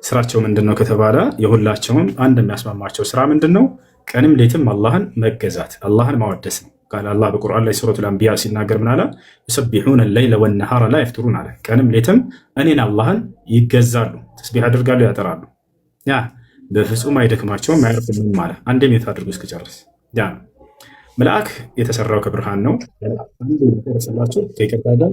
ስራቸው ምንድነው ከተባለ የሁላቸውም አንድ የሚያስማማቸው ስራ ምንድነው? ቀንም ሌትም አላህን መገዛት፣ አላህን ማወደስ ነው። ቃል አላህ በቁርአን ላይ ሱረቱል አንቢያ ሲናገር ምን አለ? ይሰቢሑነ ለይለ ወነሃረ ላ የፍቱሩን አለ። ቀንም ሌትም እኔን አላህን ይገዛሉ፣ ተስቢህ ያደርጋሉ፣ ያጠራሉ። ያ በፍጹም አይደክማቸውም አያርፉም ማለት አንዴም የታድርጉ እስከጨርስ ያ መልአክ የተሰራው ከብርሃን ነው። አንዱ የተሰራቸው ከይቅርታ ጋር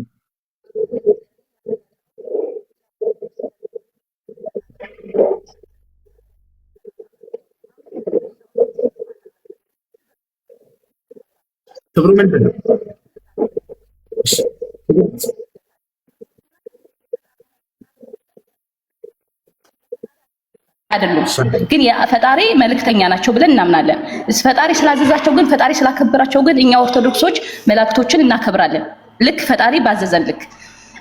ክብሩ ምንድን ነው? አይደሉም ግን የፈጣሪ መልእክተኛ ናቸው ብለን እናምናለን። ፈጣሪ ስላዘዛቸው ግን ፈጣሪ ስላከበራቸው ግን እኛ ኦርቶዶክሶች መላእክቶችን እናከብራለን ልክ ፈጣሪ ባዘዘን ልክ።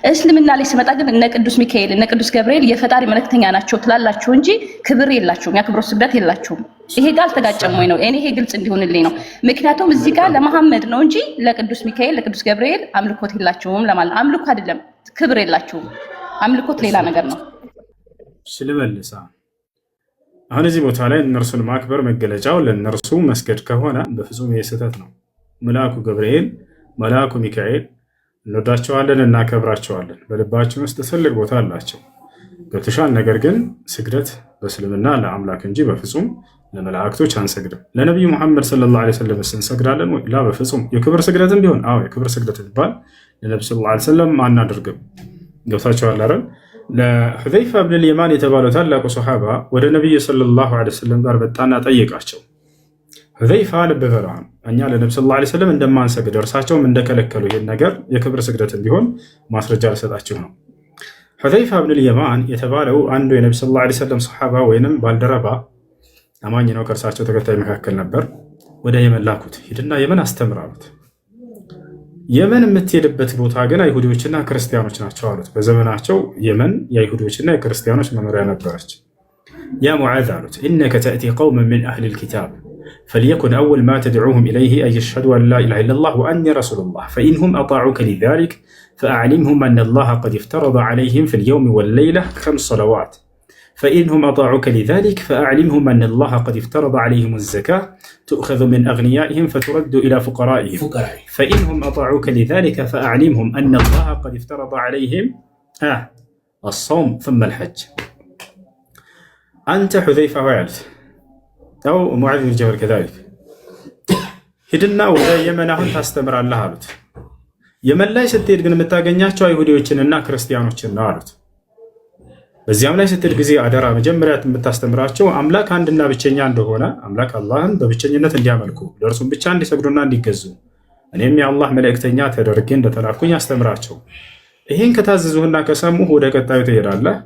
እስልምና ላይ ሲመጣ ግን እነ ቅዱስ ሚካኤል እነ ቅዱስ ገብርኤል የፈጣሪ መልእክተኛ ናቸው ትላላችሁ እንጂ ክብር የላችሁም፣ ያክብሮት ስግደት የላችሁም። ይሄ ጋር አልተጋጨም ወይ ነው? እኔ ይሄ ግልጽ እንዲሆንልኝ ነው። ምክንያቱም እዚህ ጋር ለመሐመድ ነው እንጂ ለቅዱስ ሚካኤል ለቅዱስ ገብርኤል አምልኮት የላችሁም ለማለት ነው። አምልኮ አይደለም ክብር የላችሁም። አምልኮት ሌላ ነገር ነው። ስለመልሳ አሁን እዚህ ቦታ ላይ እነርሱን ማክበር መገለጫው ለእነርሱ መስገድ ከሆነ በፍጹም ይሄ ስህተት ነው። መልአኩ ገብርኤል መልአኩ ሚካኤል እንወዳቸዋለን፣ እናከብራቸዋለን። በልባችን ውስጥ ትልቅ ቦታ አላቸው። ገብቶሻል? ነገር ግን ስግደት በእስልምና ለአምላክ እንጂ በፍጹም ለመላእክቶች አንሰግድም። ለነቢዩ ሙሐመድ ሰለላሁ ዐለይሂ ወሰለም እንሰግዳለን ወይ? ላ በፍጹም። የክብር ስግደትም ቢሆን የክብር ስግደት ይባል ለነብዩ ሰለላሁ ዐለይሂ ወሰለም አናደርግም። ገብታችኋል አይደል? ለሁዘይፋ ብን ልየማን የተባለው ታላቁ ሶሓባ ወደ ነቢዩ ሰለላሁ ዐለይሂ ወሰለም ጋር በጣና ጠየቃቸው። ሁዘይፋ ልብ በለዋል፣ እኛ ለነብዩ ሰለላሁ ዐለይሂ ወሰለም እንደማንሰግድ እርሳቸውም እንደከለከሉ ይህን ነገር የክብር ስግደትም ቢሆን ማስረጃ ልሰጣችሁ ነው። ሁዘይፋ ብን ልየማን የተባለው አንዱ የነብዩ ሰለላሁ ዐለይሂ ወሰለም ሶሓባ ወይንም ባልደረባ አማኝ ነው፣ ከእርሳቸው ተከታይ መካከል ነበር። ወደ የመን ላኩት። ሂድና የመን አስተምር አሉት። የመን የምትሄድበት ቦታ ግን አይሁዶችና ክርስቲያኖች ናቸው አሉት። በዘመናቸው የመን የአይሁዶችና የክርስቲያኖች መኖሪያ ነበረች። ያ ሙዓዝ አሉት፣ ኢነከ ተእቲ ቀውመን ሚን አህሊ ልኪታብ ፈልየኩን አወል ማ ተድዑሁም ኢለይህ አን የሽሀዱ አን ላ ኢላሃ ኢለላህ ወአኒ ረሱሉላህ ፈኢንሁም አጣዑከ ሊዛሊክ ፈአዕሊምሁም አነ አላህ ቀድ እፍተረደ ዐለይህም ፊል የውሚ ወለይላ ኸምስ ሰለዋት فإنهم أطاعوك لذلك فأعلمهم أن الله قد افترض عليهم الزكاة تؤخذ من أغنيائهم فترد إلى فقرائهم فإنهم أطاعوك لذلك فأعلمهم أن الله قد افترض عليهم الصوم ثم الحج. أنت حذيفة وعلت أو معاذ بن جبل كذلك هدنا ولا يمن هون تستمر الله عبد يمن لا يستير قن متاقنياتشو يهوديوچننا ክርስቲያኖችን አሉት። በዚያም ላይ ስትል ጊዜ አደራ መጀመሪያ የምታስተምራቸው አምላክ አንድና ብቸኛ እንደሆነ አምላክ አላህን በብቸኝነት እንዲያመልኩ ለእርሱም ብቻ እንዲሰግዱና እንዲገዙ እኔም የአላህ መልእክተኛ ተደርጌ እንደተላኩኝ አስተምራቸው። ይህን ከታዘዙህና ከሰሙህ ወደ ቀጣዩ ትሄዳለህ።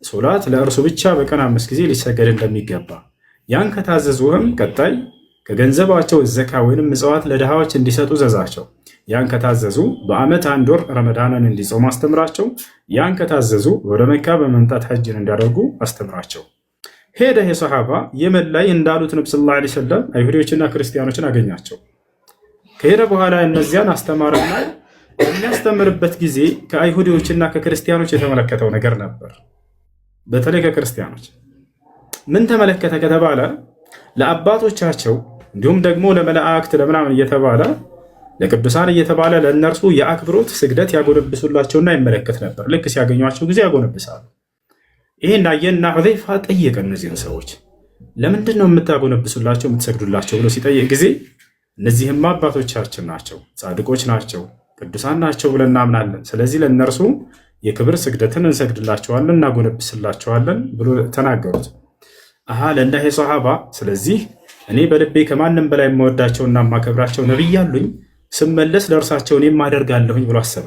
ሶላት ለእርሱ ብቻ በቀን 5 ጊዜ ሊሰገድ እንደሚገባ ያን ከታዘዙህም ቀጣይ ከገንዘባቸው ዘካ ወይንም ምጽዋት ለድሃዎች እንዲሰጡ ዘዛቸው። ያን ከታዘዙ በዓመት 1 ወር ረመዳንን እንዲጾሙ አስተምራቸው። ያን ከታዘዙ ወደ መካ በመምጣት ሐጅን እንዲያደርጉ አስተምራቸው። ሄደ የሰሃባ የመን ላይ እንዳሉት ነብዩ ሰለላሁ ዐለይሂ ወሰለም አይሁዶችና ክርስቲያኖችን አገኛቸው። ከሄደ በኋላ እነዚያን አስተማረና የሚያስተምርበት ጊዜ ከአይሁዶችና ከክርስቲያኖች የተመለከተው ነገር ነበር። በተለይ ከክርስቲያኖች ምን ተመለከተ ከተባለ ለአባቶቻቸው እንዲሁም ደግሞ ለመላእክት ለምናምን እየተባለ ለቅዱሳን እየተባለ ለእነርሱ የአክብሮት ስግደት ያጎነብሱላቸውና ይመለከት ነበር። ልክ ሲያገኟቸው ጊዜ ያጎነብሳሉ። ይሄን አየና ሁዘይፋ ጠየቀ እነዚህን ሰዎች ለምንድን ነው የምታጎነብሱላቸው የምትሰግዱላቸው ብሎ ሲጠይቅ ጊዜ እነዚህማ አባቶቻችን ናቸው፣ ጻድቆች ናቸው፣ ቅዱሳን ናቸው ብለን እናምናለን። ስለዚህ ለእነርሱ የክብር ስግደትን እንሰግድላቸዋለን እናጎነብስላቸዋለን ብሎ ተናገሩት። ለእንዳሄ ሰሃባ ስለዚህ እኔ በልቤ ከማንም በላይ የምወዳቸውና የማከብራቸው ነቢይ አሉኝ፣ ስመለስ ለእርሳቸው እኔም አደርጋለሁኝ ብሎ አሰበ።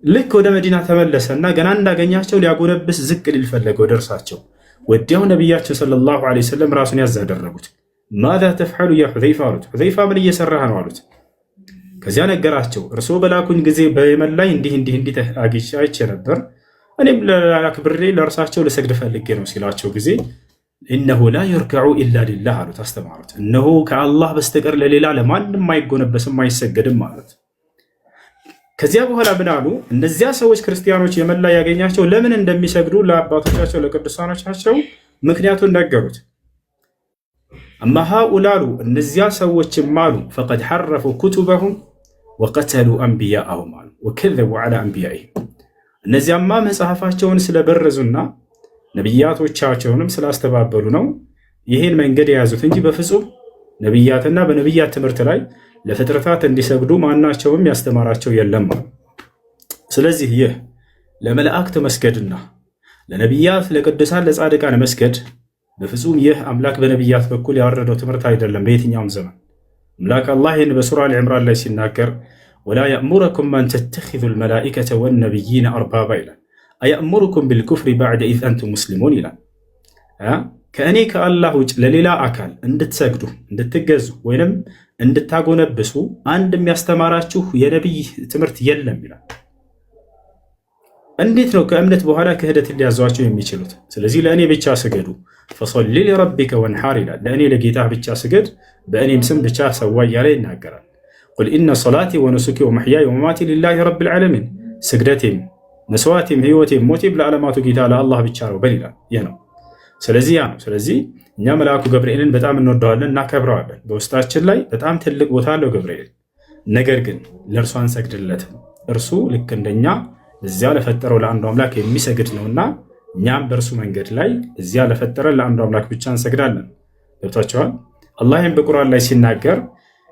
ልክ ወደ መዲና ተመለሰና ገና እንዳገኛቸው ሊያጎነብስ ዝቅ ሊል ፈለገ ወደ እርሳቸው። ወዲያው ነቢያቸው ሰለላሁ ዐለይሂ ወሰለም ራሱን ያዝ አደረጉት። ማዛ ተፍዐሉ ያ ሁዘይፋ አሉት። ሁዘይፋ ምን እየሰራህ ነው አሉት። ከዚያ ነገራቸው። እርስዎ በላኩኝ ጊዜ በየመን ላይ እንዲህ አይቼ ነበር፣ እኔም ለአክብሬ ለእርሳቸው ልሰግድ ፈልጌ ነው ሲላቸው ጊዜ ኢነሁ ላ የርከዑ ኢላ ሊላህ አሉት፣ አስተማሩት። እነሆ ከአላህ በስተቀር ለሌላ ለማንም አይጎነበስም አይሰገድም ማለት። ከዚያ በኋላ ምን አሉ? እነዚያ ሰዎች ክርስቲያኖች የመን ላይ ያገኛቸው ለምን እንደሚሰግዱ ለአባቶቻቸው ለቅዱሳኖቻቸው ምክንያቱን ነገሩት። አማ ሃኡላሉ እነዚያ ሰዎችም አሉ ፈቀድ ሐረፉ ኩቱበሁም ወቀተሉ አንቢያአሁም አሉ ወከዘቡ ዐላ አንቢያኢሂም። እነዚያማ መጽሐፋቸውን ስለበረዙና ነቢያቶቻቸውንም ስላስተባበሉ ነው ይህን መንገድ የያዙት እንጂ በፍጹም ነቢያትና በነቢያት ትምህርት ላይ ለፍጥረታት እንዲሰግዱ ማናቸውም ያስተማራቸው የለም። ስለዚህ ይህ ለመላእክት መስገድና ለነቢያት ለቅዱሳን ለጻድቃን መስገድ በፍጹም ይህ አምላክ በነቢያት በኩል ያወረደው ትምህርት አይደለም። በየትኛውም ዘመን አምላክ አላህ ይህን በሱራ አልዕምራን ላይ ሲናገር ወላ የእሙረኩም አን ተተኪዙ ልመላኢከተ ወነቢይነ አርባባ ይላል። አየእሙሩኩም ቢልኩፍሪ ባዕደ ኢዝ አንቱም ሙስሊሙን ይላል። ከእኔ ከአላህ ውጭ ለሌላ አካል እንድትሰግዱ እንድትገዙ ወይንም እንድታጎነብሱ አንድ የሚያስተማራችሁ የነቢይ ትምህርት የለም ይላል። እንዴት ነው ከእምነት በኋላ ክህደት ሊያዟቸው የሚችሉት? ስለዚህ ለእኔ ብቻ ስገዱ ፈሰሊ ሊረቢከ ወንሓር ይላል። ለእኔ ለጌታ ብቻ ስገድ በእኔም ስም ብቻ ሰዋ እያለ ይናገራል። ቁል ኢነ ሰላቲ ወኑሱኪ ወመሕያየ ወመማቲ ሊላሂ ረቢል ዓለሚን፣ ስግደቴም መስዋዕቴም ህይወቴም ሞቴም ለዓለማቱ ጌታ ለአላህ ብቻ ነው በል ይላል። ይህ ነው። ስለዚህ ያ ነው። ስለዚህ እኛ መልአኩ ገብርኤልን በጣም እንወደዋለን፣ እናከብረዋለን። በውስጣችን ላይ በጣም ትልቅ ቦታ አለው ገብርኤል። ነገር ግን ለእርሱ አንሰግድለትም። እርሱ ልክ እንደኛ እዚያ ለፈጠረው ለአንዱ አምላክ የሚሰግድ ነውና እኛም በእርሱ መንገድ ላይ እዚያ ለፈጠረ ለአንዱ አምላክ ብቻ እንሰግዳለን። ገብቷቸዋል። አላህም በቁርአን ላይ ሲናገር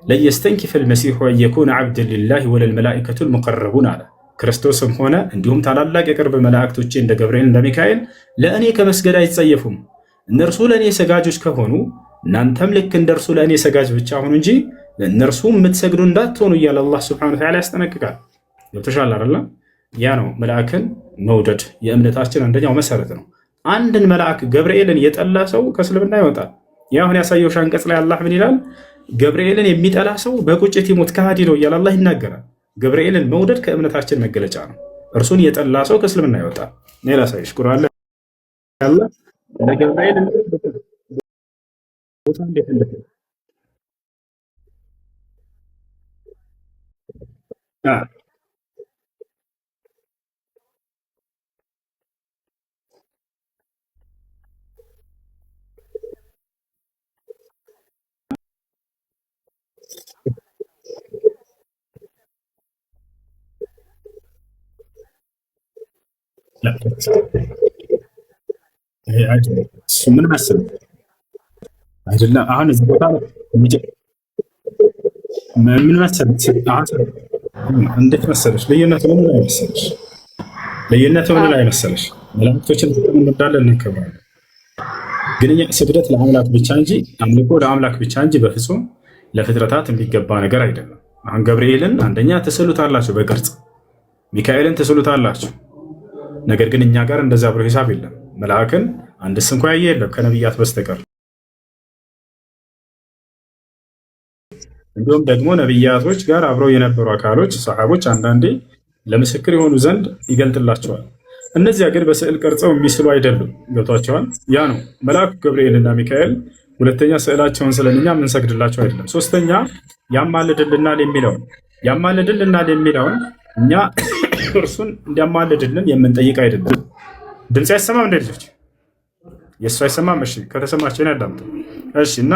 ለየስተንኪፈ ልመሲሑ አን የኩነ ዓብደን ሊላሂ ወለልመላኢከቱ ልሙቀረቡን አለ። ክርስቶስም ሆነ እንዲሁም ታላላቅ የቅርብ መላእክቶቼ እንደ ገብርኤል እንደ ሚካኤል ለእኔ ከመስገድ አይጸየፉም። እነርሱ ለእኔ ሰጋጆች ከሆኑ እናንተም ልክ እንደርሱ ለእኔ ሰጋጅ ብቻ ሆኑ እንጂ ለእነርሱ የምትሰግዱ እንዳትሆኑ እያለ አላህ ሱብሓነሁ ወተዓላ ያስጠነቅቃል። ገብቶሻል አይደለ? ያ ነው መልአክን መውደድ የእምነታችን አንደኛው መሰረት ነው። አንድን መልአክ ገብርኤልን የጠላ ሰው ከእስልምና ይወጣል። ያ አሁን ያሳየው አንቀጽ ላይ አላህ ምን ይላል? ገብርኤልን የሚጠላ ሰው በቁጭት ይሙት ከሃዲ ነው እያለ አላህ ይናገራል። ገብርኤልን መውደድ ከእምነታችን መገለጫ ነው። እርሱን የጠላ ሰው ከእስልምና ይወጣል። ሌላ ሳይሽ ቁርአን ላይ ያለ ለገብርኤል ቦታ እንዴት እንደ ምን መሰለህ አይደለም። አሁን እዚህ ቦታ ምን መሰለሽ እንዴት መሰለሽ ልዩነቱ ምን ላይ መሰለሽ? ልዩነቱ ምን ላይ መሰለሽ? መላእክቶችን እንወዳለን እናከብራለን፣ ግን እኛ ስግደት ለአምላክ ብቻ እንጂ አምልኮ ለአምላክ ብቻ እንጂ በፍጹም ለፍጥረታት የሚገባ ነገር አይደለም። አሁን ገብርኤልን አንደኛ ትስሉታላችሁ በቅርጽ ሚካኤልን ትስሉታላችሁ። ነገር ግን እኛ ጋር እንደዛ ብሎ ሂሳብ የለም። መልአክን አንድስ እንኳ ያየ የለም ከነቢያት በስተቀር። እንዲሁም ደግሞ ነቢያቶች ጋር አብረው የነበሩ አካሎች ሰሓቦች አንዳንዴ ለምስክር የሆኑ ዘንድ ይገልጥላቸዋል። እነዚያ ግን በስዕል ቀርጸው የሚስሉ አይደሉም። ገብቷቸዋል። ያ ነው መልአኩ ገብርኤልና ሚካኤል። ሁለተኛ ስዕላቸውን ስለኛ የምንሰግድላቸው አይደለም። ሶስተኛ ያማልድልናል የሚለውን እኛ እርሱን እንዲያማልድልን የምንጠይቅ አይደለም። ድምፅ አይሰማም እንደ ልጆች የእሱ አይሰማም። እሺ ከተሰማችን ያዳምጡ። እሺ እና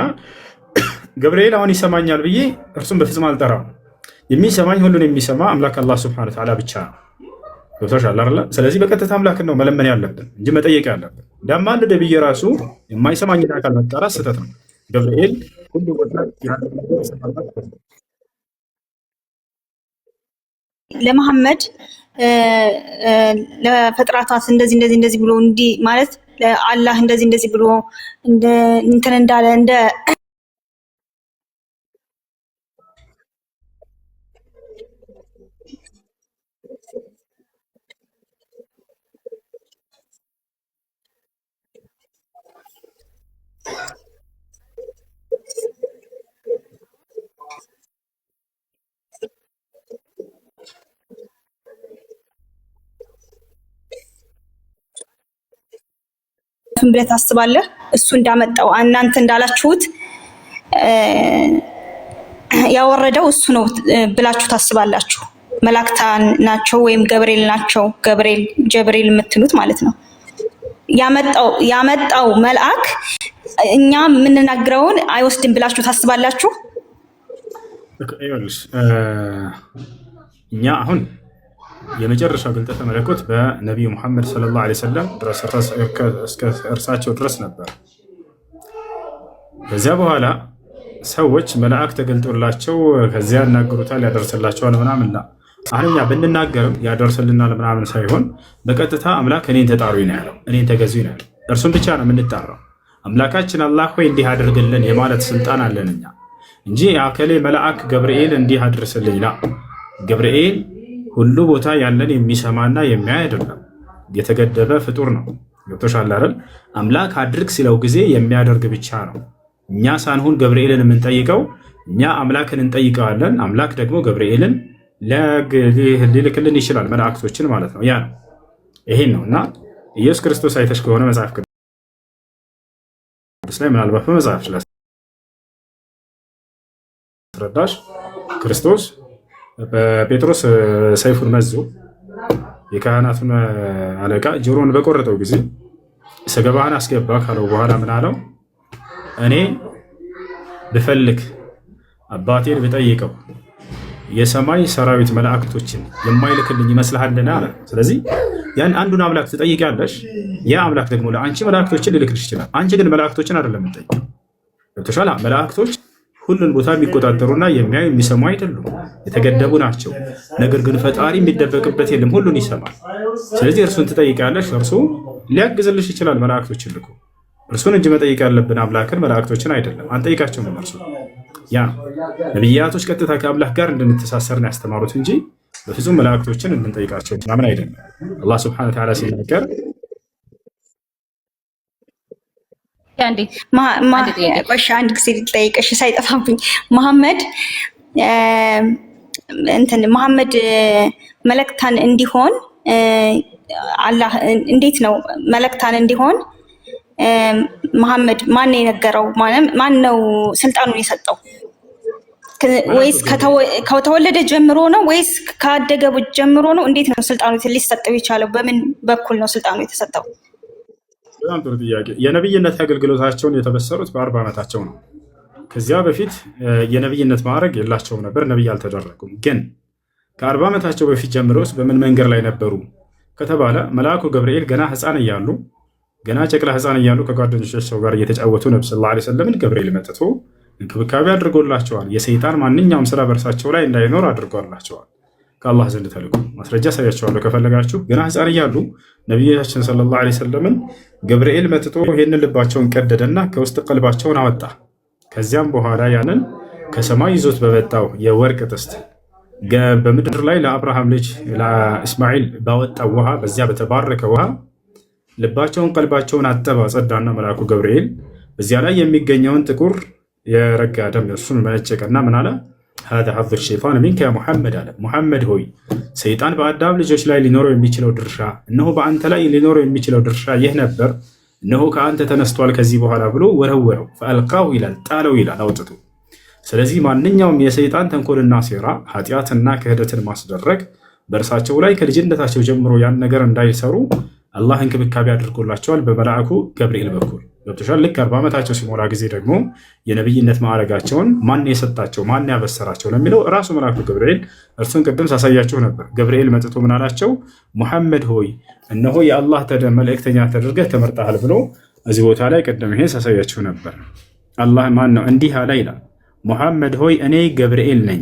ገብርኤል አሁን ይሰማኛል ብዬ እርሱን በፍጹም አልጠራም። የሚሰማኝ ሁሉን የሚሰማ አምላክ አላህ ሱብሓነሁ ወተዓላ ብቻ ነው። ገብቶሻል አይደለ? ስለዚህ በቀጥታ አምላክን ነው መለመን ያለብን እንጂ መጠየቅ ያለብን። እንዲያማልድ ብዬ ራሱ የማይሰማኝ አካል መጣራት ስህተት ነው። ገብርኤል ሁሉ ቦታ ያለ ነገር ይሰማል። ለመሐመድ ለፍጥረታት እንደዚህ ብሎ እንዲህ ማለት ለአላህ እንደዚህ ብሎ እንትን እንዳለ እንደ ብለህ ታስባለህ? እሱ እንዳመጣው እናንተ እንዳላችሁት ያወረደው እሱ ነው ብላችሁ ታስባላችሁ? መላእክታን ናቸው ወይም ገብርኤል ናቸው። ጀብርኤል የምትሉት ማለት ነው። ያመጣው መልአክ እኛ የምንናገረውን አይወስድም ብላችሁ ታስባላችሁ? እኛ አሁን የመጨረሻው ግልጠተ መለኮት በነቢዩ ሙሐመድ ሰለላሁ ዐለይሂ ወሰለም እስከ እርሳቸው ድረስ ነበር። ከዚያ በኋላ ሰዎች መልአክ ተገልጦላቸው ከዚያ ያናገሩታል፣ ያደርስላቸዋል ምናምን። አሁን እኛ ብንናገርም ያደርስልናል ምናምን ሳይሆን በቀጥታ አምላክ እኔን ተጣሩኝ ነው ያለው፣ እኔን ተገዙኝ ነው ያለው። እርሱን ብቻ ነው የምንጣራው። አምላካችን አላህ ሆይ እንዲህ አድርግልን የማለት ስልጣን አለን እኛ እንጂ አከሌ መልአክ ገብርኤል እንዲህ አድርስልኝ ላ ገብርኤል ሁሉ ቦታ ያለን የሚሰማና የሚያይ አይደለም። የተገደበ ፍጡር ነው። ገብቶሻል አይደል? አምላክ አድርግ ሲለው ጊዜ የሚያደርግ ብቻ ነው። እኛ ሳንሆን ገብርኤልን የምንጠይቀው፣ እኛ አምላክን እንጠይቀዋለን። አምላክ ደግሞ ገብርኤልን ሊልክልን ይችላል፣ መላእክቶችን ማለት ነው። ያ ነው ይሄን ነው። እና ኢየሱስ ክርስቶስ አይተሽ ከሆነ መጽሐፍ ቅዱስ ላይ ምናልባት በመጽሐፍ ስለረዳሽ ክርስቶስ በጴጥሮስ ሰይፉን መዞ የካህናቱን አለቃ ጆሮን በቆረጠው ጊዜ ሰገባህን አስገባ ካለው በኋላ ምን አለው? እኔ ብፈልግ አባቴን ብጠይቀው የሰማይ ሰራዊት መላእክቶችን የማይልክልኝ ይመስልሃልን አለ። ስለዚህ ያን አንዱን አምላክ ትጠይቂያለሽ፣ ያ አምላክ ደግሞ ለአንቺ መላእክቶችን ሊልክልሽ ይችላል። አንቺ ግን መላእክቶችን አይደለም የምትጠይቂው። ገብቶሻል? መላእክቶች ሁሉን ቦታ የሚቆጣጠሩና የሚያዩ የሚሰሙ አይደሉም፣ የተገደቡ ናቸው። ነገር ግን ፈጣሪ የሚደበቅበት የለም፣ ሁሉን ይሰማል። ስለዚህ እርሱን ትጠይቂያለሽ፣ እርሱ ሊያግዝልሽ ይችላል። መላእክቶችን ልኩ እርሱን እንጂ መጠየቅ ያለብን አምላክን መላእክቶችን አይደለም። አንጠይቃቸውም። እነርሱ ያ ነው ነቢያቶች ቀጥታ ከአምላክ ጋር እንድንተሳሰርን ያስተማሩት እንጂ በፍጹም መላእክቶችን እንድንጠይቃቸው ምናምን አይደለም። አላህ ሱብሓነሁ ወተዓላ ሲናገር አንድ ጊዜ ልጠይቅሽ ሳይጠፋብኝ መሐመድ መልእክታን እንዲሆን አላህ እንዴት ነው መልእክታን እንዲሆን መሐመድ ማን የነገረው? ማን ነው ስልጣኑን የሰጠው? ወይስ ከተወለደ ጀምሮ ነው ወይስ ካደገ ጀምሮ ነው? እንዴት ነው ስልጣኑ ሊሰጠው የቻለው? በምን በኩል ነው ስልጣኑ የተሰጠው? በጣም ጥሩ ጥያቄ። የነብይነት አገልግሎታቸውን የተበሰሩት በ40 ዓመታቸው ነው። ከዚያ በፊት የነብይነት ማዕረግ የላቸውም ነበር፣ ነብይ አልተደረጉም። ግን ከ40 ዓመታቸው በፊት ጀምሮስ በምን መንገድ ላይ ነበሩ ከተባለ መልአኩ ገብርኤል ገና ጨቅላ ህፃን እያሉ ከጓደኞቻቸው ጋር እየተጫወቱ ነብዩ ሰለላሁ ዐለይሂ ወሰለም ገብርኤል መጥቶ እንክብካቤ አድርጎላቸዋል። የሰይጣን ማንኛውም ስራ በእርሳቸው ላይ እንዳይኖር አድርጎላቸዋል። ከአላህ ዘንድ ተልኮ ማስረጃ ሳያቸዋለሁ ከፈለጋችሁ። ገና ህፃን እያሉ ነቢያችን ሰለላሁ ዐለይሂ ወሰለም ገብርኤል መጥቶ ይህንን ልባቸውን ቀደደና ከውስጥ ቀልባቸውን አወጣ። ከዚያም በኋላ ያንን ከሰማይ ይዞት በመጣው የወርቅ ጥስት በምድር ላይ ለአብርሃም ልጅ ለእስማኤል ባወጣው ውሃ፣ በዚያ በተባረከ ውሃ ልባቸውን ቀልባቸውን አጠባ፣ ጸዳና መልአኩ ገብርኤል በዚያ ላይ የሚገኘውን ጥቁር የረጋ ደም እርሱን መነጨቀና ምን አለ? ሀዛ ሐዙ ሸይጣን ሚንከ ያ ሙሐመድ አለ። ሙሐመድ ሆይ ሰይጣን በአዳም ልጆች ላይ ሊኖረው የሚችለው ድርሻ እነሆ በአንተ ላይ ሊኖረው የሚችለው ድርሻ ይህ ነበር፣ እነሆ ከአንተ ተነስቷል ከዚህ በኋላ ብሎ ወረወረው። ፈአልቃሁ ይላል፣ ጣለው ይላል፣ አውጥቶ። ስለዚህ ማንኛውም የሰይጣን ተንኮልና ሴራ ኃጢአትና ክህደትን ማስደረግ በእርሳቸው ላይ ከልጅነታቸው ጀምሮ ያን ነገር እንዳይሰሩ አላህ እንክብካቤ አድርጎላቸዋል በመልአኩ ገብርኤል በኩል። ገብቶሻል? ልክ 40 ዓመታቸው ሲሞላ ጊዜ ደግሞ የነብይነት ማዕረጋቸውን ማን የሰጣቸው ማን ያበሰራቸው ለሚለው ራሱ መልአኩ ገብርኤል፣ እርሱን ቅድም ሳሳያችሁ ነበር። ገብርኤል መጥቶ ምን አላቸው? ሙሐመድ ሆይ እነሆ የአላህ መልእክተኛ ተደርገህ ተመርጠሃል ብሎ እዚህ ቦታ ላይ ቅድም ይሄን ሳሳያችሁ ነበር። አላህ ማን ነው እንዲህ አለ ይላል፣ ሙሐመድ ሆይ እኔ ገብርኤል ነኝ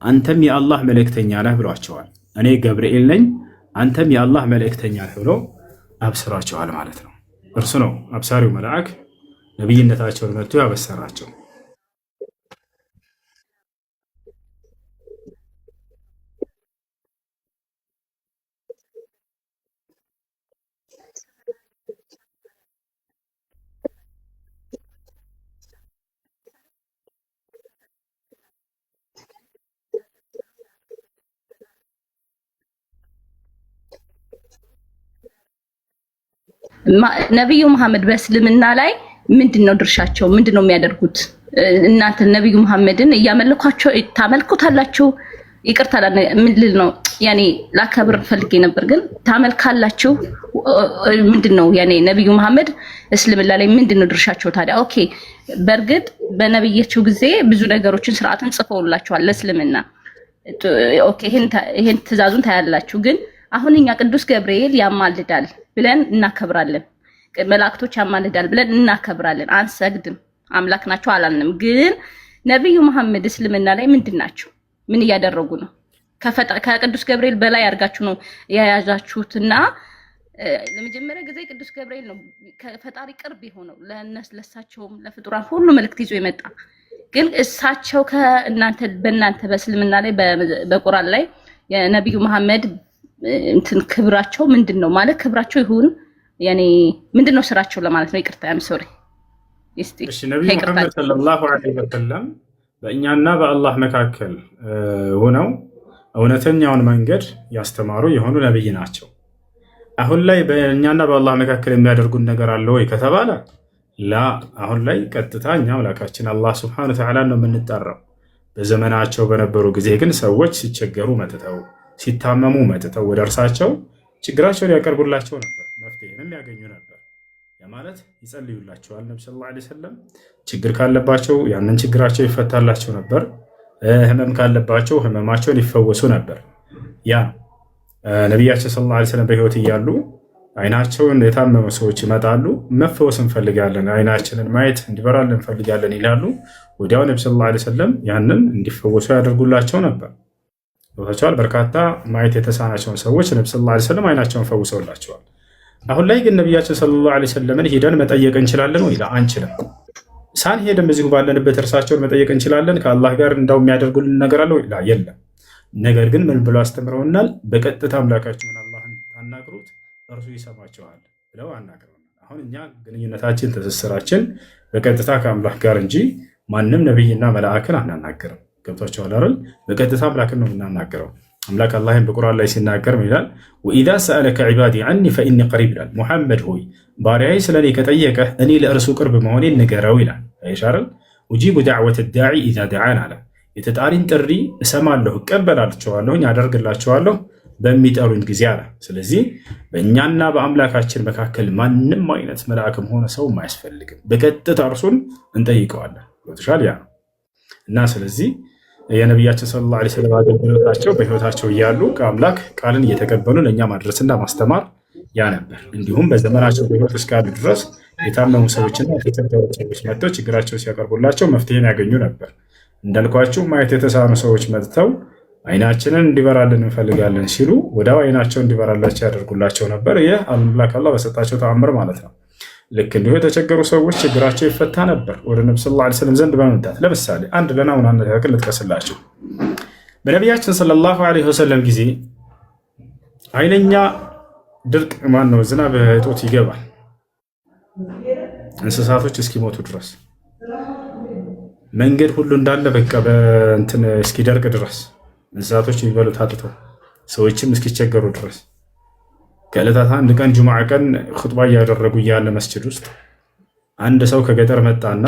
አንተም የአላህ መልእክተኛ ነህ ብሏቸዋል። እኔ ገብርኤል ነኝ አንተም የአላህ መልእክተኛ ነህ ብሎ አብስሯቸዋል ማለት ነው። እርሱ ነው አብሳሪው መልአክ ነብይነታቸውን መጥቶ ያበሰራቸው። ነብዩ መሐመድ በእስልምና ላይ ምንድነው ድርሻቸው? ምንድነው የሚያደርጉት? እናንተ ነብዩ መሐመድን እያመለኳቸው ታመልኩታላችሁ ይቅርታ ምን ልል ነው ያኔ ላከብር ፈልጌ ነበር፣ ግን ታመልካላችሁ ምንድነው ያኔ ነብዩ መሐመድ እስልምና ላይ ምንድነው ድርሻቸው ታዲያ? ኦኬ በእርግጥ በነብያቸው ጊዜ ብዙ ነገሮችን ስርዓትን ጽፈውላችኋል ለእስልምና። ኦኬ ይሄን ትእዛዙን ታያላችሁ። ግን አሁን እኛ ቅዱስ ገብርኤል ያማልዳል ብለን እናከብራለን፣ መላእክቶች ያማልዳል ብለን እናከብራለን። አንሰግድም፣ አምላክ ናቸው አላልንም። ግን ነብዩ መሐመድ እስልምና ላይ ምንድናቸው? ምን እያደረጉ ነው? ከቅዱስ ገብርኤል በላይ አድርጋችሁ ነው የያዛችሁትና ለመጀመሪያ ጊዜ ቅዱስ ገብርኤል ነው ከፈጣሪ ቅርብ የሆነው ለእሳቸውም ለፍጡራን ሁሉ መልእክት ይዞ የመጣ። ግን እሳቸው ከእናንተ በእናንተ በእስልምና ላይ በቁርአን ላይ የነብዩ መሐመድ እንትን ክብራቸው ምንድነው ማለት ክብራቸው ይሁን ያኔ ምንድነው ስራቸው ለማለት ነው። ይቅርታ ያም ሶሪ እሺ ነብዩ መሐመድ ሰለላሁ ዐለይሂ ወሰለም በእኛና በአላህ መካከል ሆነው እውነተኛውን መንገድ ያስተማሩ የሆኑ ነብይ ናቸው። አሁን ላይ በእኛና በአላህ መካከል የሚያደርጉን ነገር አለ ወይ ከተባለ ላ። አሁን ላይ ቀጥታ እኛ አምላካችን አላህ ሱብሓነሁ ወተዓላ ነው የምንጠራው። በዘመናቸው በነበሩ ጊዜ ግን ሰዎች ሲቸገሩ መጥተው ሲታመሙ መጥተው ወደ እርሳቸው ችግራቸውን ያቀርቡላቸው ነበር፣ መፍትሄንም ያገኙ ነበር። ያ ማለት ይጸልዩላቸዋል። ነብዩ ሰለላሁ ዐለይሂ ወሰለም ችግር ካለባቸው ያንን ችግራቸው ይፈታላቸው ነበር። ህመም ካለባቸው ህመማቸውን ይፈወሱ ነበር። ያ ነቢያችን ሰለላሁ ዐለይሂ ወሰለም በህይወት እያሉ አይናቸውን የታመሙ ሰዎች ይመጣሉ። መፈወስ እንፈልጋለን፣ አይናችንን ማየት እንዲበራልን እንፈልጋለን ይላሉ። ወዲያው ነብዩ ሰለላሁ ዐለይሂ ወሰለም ያንን እንዲፈወሱ ያደርጉላቸው ነበር። ቦታቸዋል። በርካታ ማየት የተሳናቸውን ሰዎች ነብዩ ሰለላሁ ዐለይሂ ወሰለም አይናቸውን ፈውሰውላቸዋል። አሁን ላይ ግን ነቢያችን ሰለላሁ ዐለይሂ ወሰለምን ሄደን መጠየቅ እንችላለን ወይ? አንችልም። ሳንሄድም እዚሁ ባለንበት እርሳቸውን መጠየቅ እንችላለን። ከአላህ ጋር እንዳው የሚያደርጉልን ነገር አለ ወይ? የለም። ነገር ግን ምን ብለው አስተምረውናል? በቀጥታ አምላካችሁን አላህን አናግሩት እርሱ ይሰማችኋል ብለው አናግረውናል። አሁን እኛ ግንኙነታችን ትስስራችን በቀጥታ ከአምላክ ጋር እንጂ ማንም ነቢይና መላእክን አናናግርም። ገብቷችኋል አይደል? በቀጥታ አምላክን ነው የምናናግረው። አምላክ አላህን በቁርአን ላይ ሲናገር ይላል ወኢዛ ሰአለከ ዒባዲ ዐኒ ፈኢኒ ቀሪብ ይላል። ሙሐመድ ሆይ ባሪያዬ ስለኔ ከጠየቀህ እኔ ለእርሱ ቅርብ መሆኔን ንገረው ይላል። አይሻርል ኡጂቡ ዳዕወተ ዳዒ ኢዛ ደዓን አለ። የተጣሪን ጥሪ እሰማለሁ፣ እቀበላቸዋለሁ፣ አደርግላቸዋለሁ በሚጠሩኝ ጊዜ አለ። ስለዚህ በእኛና በአምላካችን መካከል ማንም አይነት መልአክም ሆነ ሰውም አያስፈልግም። በቀጥታ እርሱን እንጠይቀዋለን። ቶሻል ያ እና ስለዚህ የነቢያችን ሰለላሁ ዐለይሂ ወሰለም አገልግሎታቸው በህይወታቸው እያሉ ከአምላክ ቃልን እየተቀበሉ ለእኛ ማድረስና ማስተማር ያ ነበር። እንዲሁም በዘመናቸው በህይወት እስካሉ ድረስ የታመሙ ሰዎችና የተቸገሩ ሰዎች መጥተው ችግራቸው ሲያቀርቡላቸው መፍትሄን ያገኙ ነበር። እንዳልኳችሁ ማየት የተሳኑ ሰዎች መጥተው አይናችንን እንዲበራልን እንፈልጋለን ሲሉ ወዲያው አይናቸው እንዲበራላቸው ያደርጉላቸው ነበር። ይህ አምላክ አላህ በሰጣቸው ተአምር ማለት ነው። ልክ እንዲሁ የተቸገሩ ሰዎች ችግራቸው ይፈታ ነበር ወደ ነብዩ ሰለላሁ ዐለይሂ ወሰለም ዘንድ በመምጣት። ለምሳሌ አንድ ለናሙና ያክል ልጥቀስላችሁ። በነቢያችን ሰለላሁ ዐለይሂ ወሰለም ጊዜ ኃይለኛ ድርቅ ማነው ዝናብ እጦት ይገባል፣ እንስሳቶች እስኪሞቱ ድረስ መንገድ ሁሉ እንዳለ በቃ በእንትን እስኪደርቅ ድረስ እንስሳቶች የሚበሉት አጥተው ሰዎችም እስኪቸገሩ ድረስ ከዕለታት አንድ ቀን ጁምዓ ቀን ኹጥባ እያደረጉ እያለ መስጂድ ውስጥ አንድ ሰው ከገጠር መጣና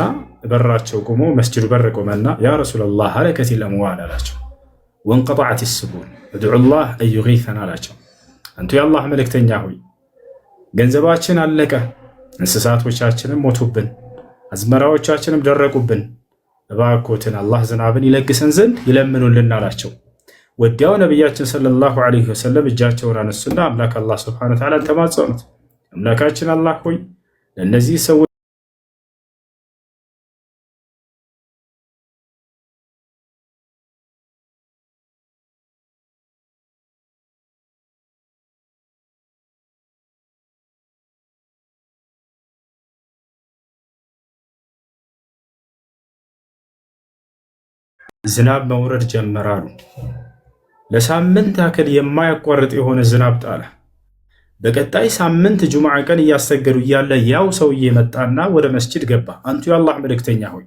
በራቸው ቆሞ መስጂዱ በር ቆመና ያ ረሱላላህ ሀለከቲል አምዋል አላቸው። ወንቀጠዐት ስቡል እድዑላህ አን ዩጊሰና አላቸው። አንቱ የአላህ መልእክተኛ ሆይ ገንዘባችን አለቀ፣ እንስሳቶቻችንም ሞቱብን፣ አዝመራዎቻችንም ደረቁብን፣ እባክዎትን አላህ ዝናብን ይለግሰን ዘንድ ይለምኑልን አላቸው። ወዲያው ነቢያችን ሰለላሁ ዐለይሂ ወሰለም እጃቸውን አነሱና አምላክ አላህ ሱብሓነሁ ወተዓላ ተማጸኑት። አምላካችን አላህ ሆይ ለእነዚህ ሰዎች ዝናብ መውረድ ጀመራሉ። ለሳምንት ያክል የማያቋርጥ የሆነ ዝናብ ጣለ። በቀጣይ ሳምንት ጁምዓ ቀን እያሰገዱ እያለ ያው ሰውዬ መጣና ወደ መስጂድ ገባ። አንቱ የአላህ መልእክተኛ ሆይ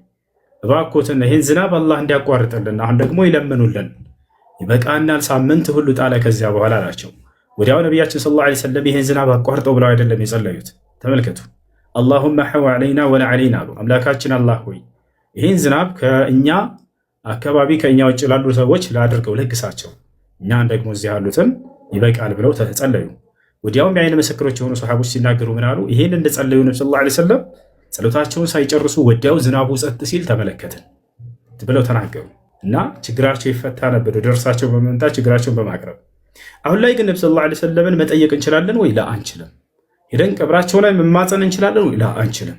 እባክዎትን ይህን ዝናብ አላህ እንዲያቋርጥልን አሁን ደግሞ ይለምኑልን፣ ይበቃናል፣ ሳምንት ሁሉ ጣለ ከዚያ በኋላ አላቸው። ወዲያው ነቢያችን ሰለላሁ ዐለይሂ ወሰለም ይህን ዝናብ አቋርጠው ብለው አይደለም የጸለዩት። ተመልከቱ። አላሁመ ሐው ዐለይና ወላ ዐለይና አሉ። አምላካችን አላህ ሆይ ይህን ዝናብ ከእኛ አካባቢ ከኛ ውጭ ላሉ ሰዎች ላድርገው ለግሳቸው፣ እኛን ደግሞ እዚህ ያሉትን ይበቃል ብለው ተጸለዩ። ወዲያውም የአይን ምስክሮች የሆኑ ሰሃቦች ሲናገሩ ምን አሉ? ይሄን እንደጸለዩ ነብዩ ሰለላሁ ዐለይሂ ወሰለም ጸሎታቸውን ሳይጨርሱ ወዲያው ዝናቡ ጸጥ ሲል ተመለከትን ብለው ተናገሩ። እና ችግራቸው ይፈታ ነበር ወደ እርሳቸው በመምጣት ችግራቸውን በማቅረብ። አሁን ላይ ግን ነብዩ ሰለላሁ ዐለይሂ ወሰለምን መጠየቅ እንችላለን ወይ? ላ አንችልም። ሄደን ቀብራቸው ላይ መማፀን እንችላለን ወይ? ላ አንችልም።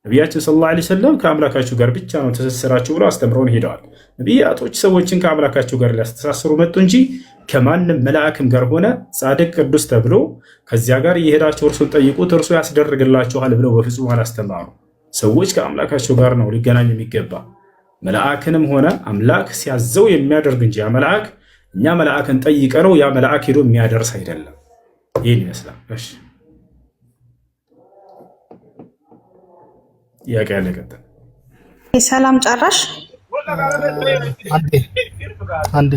ነቢያችን ሰለላሁ ዐለይሂ ወሰለም ከአምላካችሁ ጋር ብቻ ነው ትስስራችሁ ብለው አስተምረውን ሄደዋል። ነቢያቶች ሰዎችን ከአምላካቸው ጋር ሊያስተሳስሩ መጡ እንጂ ከማንም መልአክም ጋር ሆነ ጻድቅ ቅዱስ ተብሎ ከዚያ ጋር እየሄዳቸው እርሱን ጠይቁት እርሱ ያስደርግላችኋል ብለው በፍጹም አላስተማሩ። ሰዎች ከአምላካቸው ጋር ነው ሊገናኙ የሚገባ። መልአክንም ሆነ አምላክ ሲያዘው የሚያደርግ እንጂ ያ መልአክ እኛ መልአክን ጠይቀ ነው ያ መልአክ ሄዶ የሚያደርስ አይደለም። ይህን ይመስላል። እሺ ጥያቄ ያለ ቀጥል። ሰላም ጨራሽ አንዴ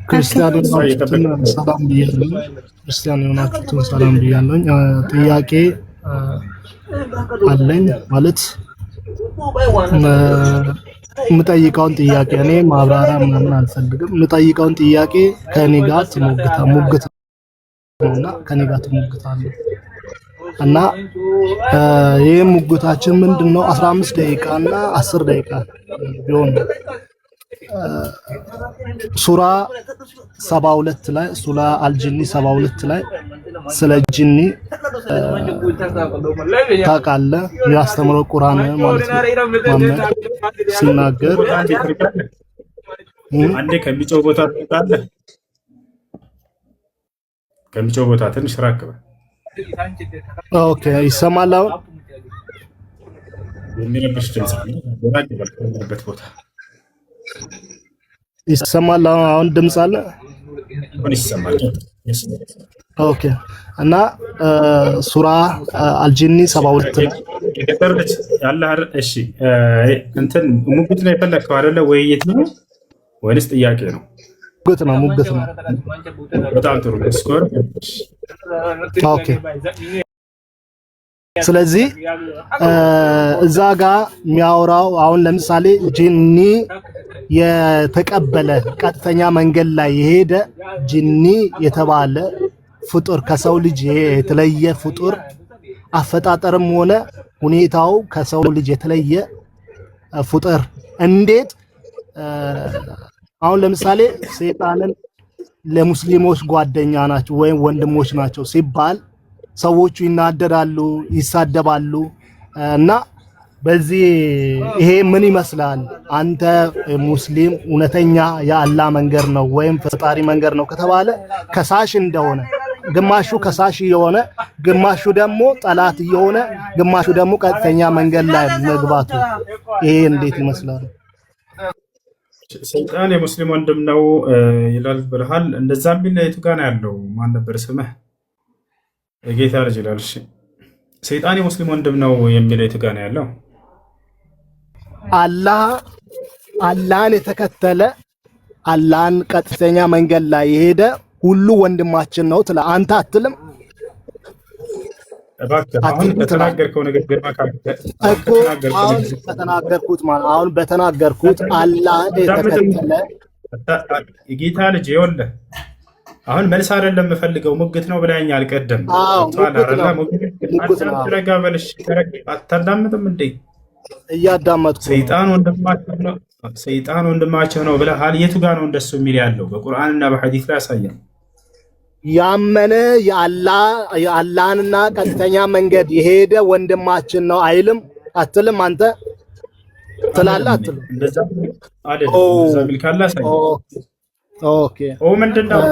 ክርስቲያን የሆናችሁትን ሰላም ብያለሁኝ። ጥያቄ አለኝ ማለት የምጠይቀውን ጥያቄ እኔ ማብራሪያ ምናምን አልፈልግም። የምጠይቀውን ጥያቄ ከኔ ጋር ሙግት ነውና ከኔ ጋር ትሞግታለህ እና ይሄ ሙግታችን ምንድነው? 15 ደቂቃ እና 10 ደቂቃ ቢሆን ሱራ 72 ላይ ሱራ አልጂኒ 72 ላይ ስለ ጂኒ ታውቃለህ? የሚያስተምረው ቁርአን ማለት ነው። ሲናገር አንዴ ከሚጮህ ቦታ ትጣለህ። ከሚጮህ ቦታ ትንሽ ራቅ በል። ኦኬ ይሰማል? አሁን የሚረብሽ ድምጽ ባለበት ቦታ ይሰማል? አሁን ድምጽ አለ? ይሰማል። ኦኬ እና ሱራ አልጂኒ 72 የገጠርች ያለ አይደል? እሺ እንትን ሙግት ነው የፈለከው አይደለ? ውይይት ነው ወይስ ጥያቄ ነው? ሙግት ነው። በጣም ጥሩ ስኮር። ኦኬ ስለዚህ እዛ ጋር የሚያወራው አሁን ለምሳሌ ጂኒ የተቀበለ ቀጥተኛ መንገድ ላይ የሄደ ጂኒ የተባለ ፍጡር ከሰው ልጅ የተለየ ፍጡር አፈጣጠርም ሆነ ሁኔታው ከሰው ልጅ የተለየ ፍጡር እንዴት አሁን ለምሳሌ ሰይጣንን ለሙስሊሞች ጓደኛ ናቸው ወይም ወንድሞች ናቸው ሲባል ሰዎቹ ይናደዳሉ፣ ይሳደባሉ እና በዚህ ይሄ ምን ይመስላል? አንተ ሙስሊም እውነተኛ የአላህ መንገድ ነው ወይም ፈጣሪ መንገድ ነው ከተባለ ከሳሽ እንደሆነ ግማሹ ከሳሽ የሆነ ግማሹ ደግሞ ጠላት የሆነ ግማሹ ደግሞ ቀጥተኛ መንገድ ላይ መግባቱ ይሄ እንዴት ይመስላል? ሰይጣን የሙስሊም ወንድም ነው ይላል ብለሃል። እንደዛ ቢል የቱ ጋር ነው ያለው? ማን ነበር ስምህ? የጌታ ልጅ ይላል። እሺ ሰይጣን የሙስሊም ወንድም ነው የሚለው የቱ ጋር ነው ያለው? አላህን የተከተለ አላህን ቀጥተኛ መንገድ ላይ የሄደ ሁሉ ወንድማችን ነው ትላ አንተ አትልም? እባክህ አሁን ከተናገርከው ነገር ገርማ አሁን በተናገርኩት አላህን የተከተለ የጌታ ልጅ ይኸውልህ፣ አሁን መልስ አይደለም የምፈልገው ሙግት ነው ብለኸኛል ቀደም። አታዳምጥም እንዴ? እያዳመጥኩ። ሰይጣን ወንድማቸው ነው ብለሃል። የቱ ጋር ነው እንደሱ የሚል ያለው? በቁርአንና በሐዲስ ላይ ያሳያል። ያመነ የአላህንና ቀጥተኛ መንገድ የሄደ ወንድማችን ነው አይልም? አትልም? አንተ ትላለህ አትልም? ኦኬ ምንድነው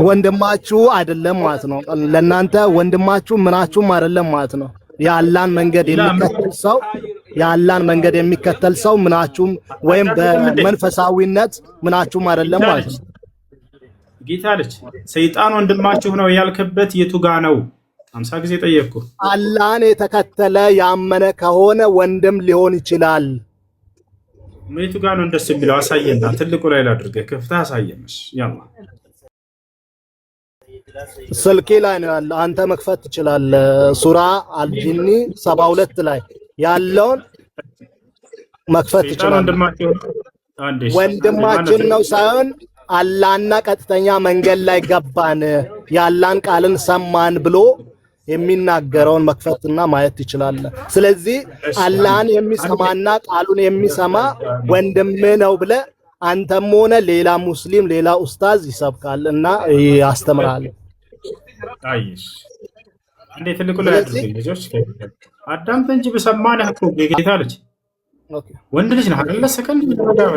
ወንድማችሁ አይደለም ማለት ነው። ለእናንተ ወንድማችሁ ምናችሁም አይደለም ማለት ነው። የአላህን መንገድ የሚከተል ሰው ምናችሁም ወይም በመንፈሳዊነት ምናችሁም አይደለም ማለት ነው። ጌታ ልጅ ሰይጣን ወንድማችሁ ነው ያልከበት የቱ ጋ ነው? 50 ጊዜ ጠየቅኩ። አላህን የተከተለ ያመነ ከሆነ ወንድም ሊሆን ይችላል። የቱ ጋ ነው እንደሱ የሚለው? አሳየና ትልቁ ላይ ላድርገህ ከፍተህ አሳየንሽ። ያላ ስልኬ ላይ ነው ያለው፣ አንተ መክፈት ትችላለህ። ሱራ አልጂኒ 72 ላይ ያለውን መክፈት ይችላል። ወንድማችን ነው ሳይሆን አላህና ቀጥተኛ መንገድ ላይ ገባን ያላን ቃልን ሰማን ብሎ የሚናገረውን መክፈትና ማየት ይችላል። ስለዚህ አላህን የሚሰማና ቃሉን የሚሰማ ወንድም ነው ብለ አንተም ሆነ ሌላ ሙስሊም ሌላ ኡስታዝ ይሰብካልና ያስተምራል። አይሽ እንዴት ልኩ ላይ ልጆች አዳምጥ እንጂ በሰማነህ እኮ ጌታ ልጅ ወንድ ልጅ ነህ አይደለ? ሰከንድ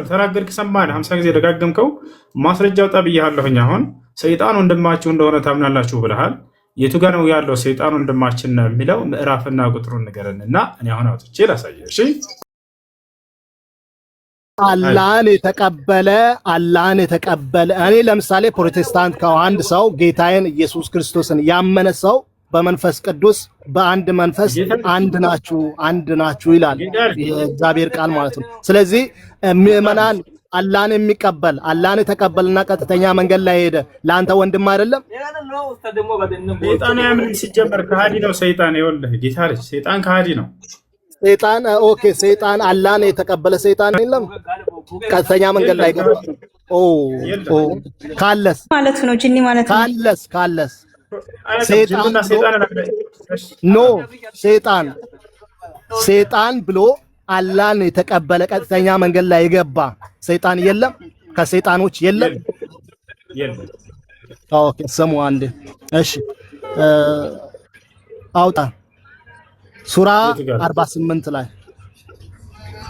ተናገርክ ሰማነህ 50 ጊዜ ደጋገምከው። ማስረጃው ጠብያለሁኝ። አሁን ሰይጣን ወንድማችሁ እንደሆነ ታምናላችሁ ብለሃል። የቱ ጋር ነው ያለው ሰይጣን ወንድማችን ነው የሚለው ምዕራፍና ቁጥሩን ንገረንና እኔ አሁን አውጥቼ ላሳየህ። እሺ አላህን የተቀበለ እኔ ለምሳሌ ፕሮቴስታንት ከአንድ ሰው ጌታዬን ኢየሱስ ክርስቶስን ያመነ ሰው በመንፈስ ቅዱስ በአንድ መንፈስ አንድ ናችሁ ይላል የእግዚአብሔር ቃል ማለት ነው። ስለዚህ ምዕመናን አላህን የተቀበልና ቀጥተኛ መንገድ ላይ ሄደ ለአንተ ወንድም አይደለም። ሰይጣን ያምን ሲጀመር ከሃዲ ነው ሰይጣን። ይኸውልህ ጌታ ልጅ ሰይጣን ከሃዲ ነው። ሰይጣን ኦኬ፣ ሰይጣን አላህን የተቀበለ ሰይጣን የለም ቀጥተኛ መንገድ ላይ ገባ። ካለስ ማለት ነው ጂኒ ማለት ነው። ካለስ ሰይጣን ብሎ አላህን የተቀበለ ቀጥተኛ መንገድ ላይ የገባ ሰይጣን የለም። ከሰይጣኖች የለም። ኦኬ ስሙ አንዴ። እሺ አውጣ ሱራ 48 ላይ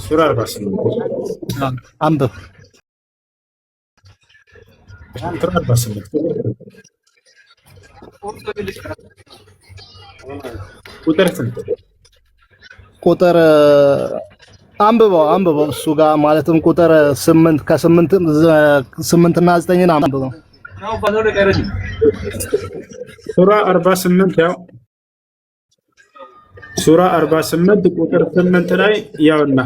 ሱራ 48 አንብብ። ሱራ 48 ቁጥር አንብበው እሱ ጋር ማለትም ቁጥር 8 ከ8 እና 9 አንብበው። ሱራ 48 ያው ሱራ 48 ቁጥር 8 ላይ ያውና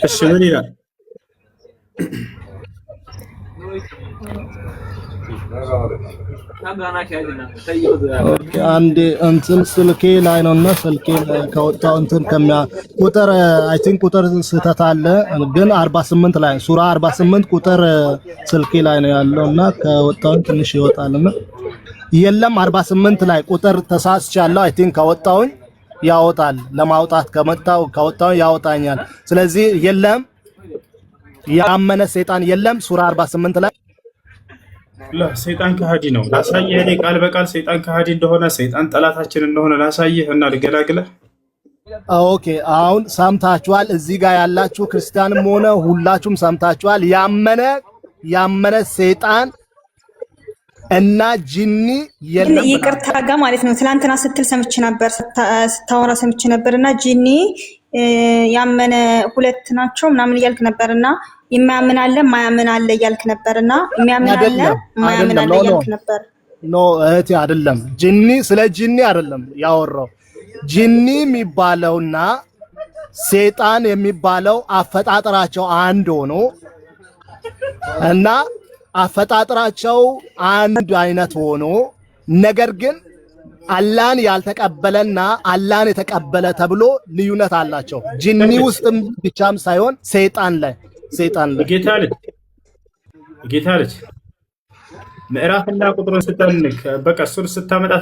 እሺ ምን ይላል? አንዴ እንትን ስልኬ ላይ ነውና ስልኬ ከወጣው እንትን ቁጥር አይ ቲንክ ቁጥር ስህተት አለ፣ ግን 48 ላይ ሱራ 48 ቁጥር ስልኬ ላይ ነው ያለውና ከወጣው ትንሽ ይወጣልና የለም 48 ላይ ቁጥር ተሳስቻለሁ። አይ ቲንክ ከወጣው ያወጣል። ለማውጣት ከወጣው ያወጣኛል። ስለዚህ የለም ያመነ ሰይጣን የለም ሱራ 48 ላይ ሰይጣን ከሃዲ ነው። ላሳየህ እኔ ቃል በቃል ሰይጣን ከሃዲ እንደሆነ ሰይጣን ጠላታችን እንደሆነ ላሳየህ እና ልገላግለህ። ኦኬ አሁን ሰምታችኋል። እዚህ ጋር ያላችሁ ክርስቲያንም ሆነ ሁላችሁም ሰምታችኋል። ያመነ ሰይጣን እና ጂኒ የለም። ይቅርታ ጋር ማለት ነው። ትላንትና ስትል ሰምቼ ነበር፣ ስታወራ ሰምቼ ነበርና ጂኒ ያመነ ሁለት ናቸው ምናምን እያልክ ነበርና የሚያምን አለ ማያምን አለ እያልክ ነበርና የሚያምን አለ ማያምን አለ እያልክ ነበር። ኖ እህቴ አይደለም፣ ጂኒ ስለ ጂኒ አይደለም ያወራው። ጂኒ የሚባለውና ሰይጣን የሚባለው አፈጣጠራቸው አንድ ሆኖ እና አፈጣጠራቸው አንድ አይነት ሆኖ ነገር ግን አላህን ያልተቀበለና አላህን የተቀበለ ተብሎ ልዩነት አላቸው። ጂኒ ውስጥም ብቻም ሳይሆን ሰይጣን ላይ ጌታ ልጅ ምዕራፍና ቁጥሩን ስተንክ በቃ እሱን ስታመጣ